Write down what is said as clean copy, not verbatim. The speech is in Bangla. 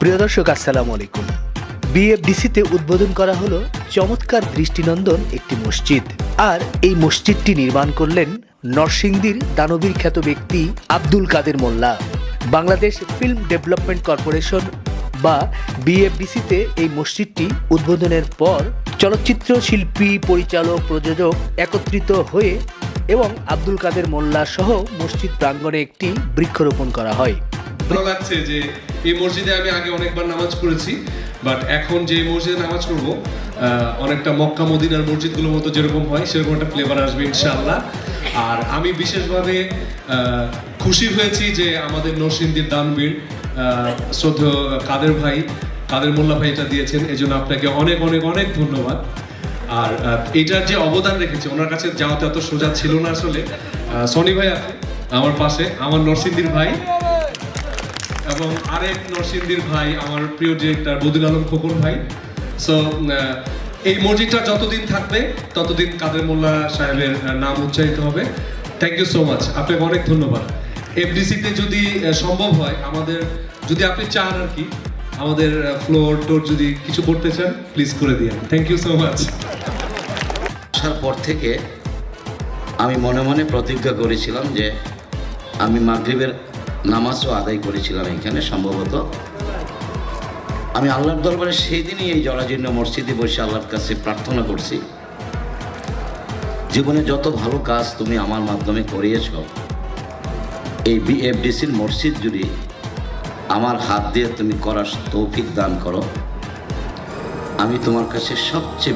প্রিয় দর্শক, আসসালামু আলাইকুম। বিএফডিসিতে উদ্বোধন করা হলো চমৎকার দৃষ্টিনন্দন একটি মসজিদ। আর এই মসজিদটি নির্মাণ করলেন নরসিংদীর দানবীর খ্যাত ব্যক্তি আব্দুল কাদের মোল্লা। বাংলাদেশ ফিল্ম ডেভেলপমেন্ট কর্পোরেশন বা বিএফডিসিতে এই মসজিদটি উদ্বোধনের পর চলচ্চিত্র শিল্পী, পরিচালক, প্রযোজক একত্রিত হয়ে এবং আব্দুল কাদের মোল্লা সহ মসজিদ প্রাঙ্গণে একটি বৃক্ষরোপণ করা হয়। ভালো লাগছে যে এই মসজিদে আমি আগে অনেকবার নামাজ পড়েছি, বাট এখন যে মসজিদে নামাজ পড়ব অনেকটা মক্কা মদিনার মসজিদগুলোর মতো যেরকম হয় সেরকম একটা ফ্লেভার আসবে ইনশাআল্লাহ। আর আমি বিশেষভাবে খুশি হয়েছি যে আমাদের নরসিংদীর দানবীর শ্রদ্ধেয় কাদের মোল্লা ভাই এটা দিয়েছেন, এজন্য আপনাকে অনেক অনেক অনেক ধন্যবাদ। আর এটার যে অবদান রেখেছে, ওনার কাছে যাওয়াতে এত সোজা ছিল না আসলে। সনি ভাই আছে আমার পাশে, আমার নরসিংদীর ভাই, এবং আরেক নরসিংদীর ভাই আমার প্রিয় ডিরেক্টর বদিউল আলম খোকন ভাই। সো এই মসজিদটা যতদিন থাকবে ততদিন কাদের মোল্লা সাহেবের নাম উচ্চারিত হবে। থ্যাংক ইউ সো মাচ, আপনাকে অনেক ধন্যবাদ। এফডিসিতে যদি সম্ভব হয়, আমাদের যদি আপনি চান আর কি, আমাদের ফ্লোর টোর যদি কিছু করতে চান প্লিজ করে দিন। Thank you so much. আসার পর থেকে আমি মনে মনে প্রতিজ্ঞা করেছিলাম যে আমি মাগরিবের নামাজও আদায় করেছিলাম এখানে। সম্ভবত আমি আল্লাহর দরবারে সেই দিনই এই জরাজীর্ণ মসজিদে বসে আল্লাহর কাছে প্রার্থনা করছি, জীবনে যত ভালো কাজ তুমি আমার মাধ্যমে করিয়েছ, এই বিএফডিসির মসজিদ যদি আমার হাত দিয়ে তুমি করার তৌফিক দান করো, আমি তোমার কাছে সবচেয়ে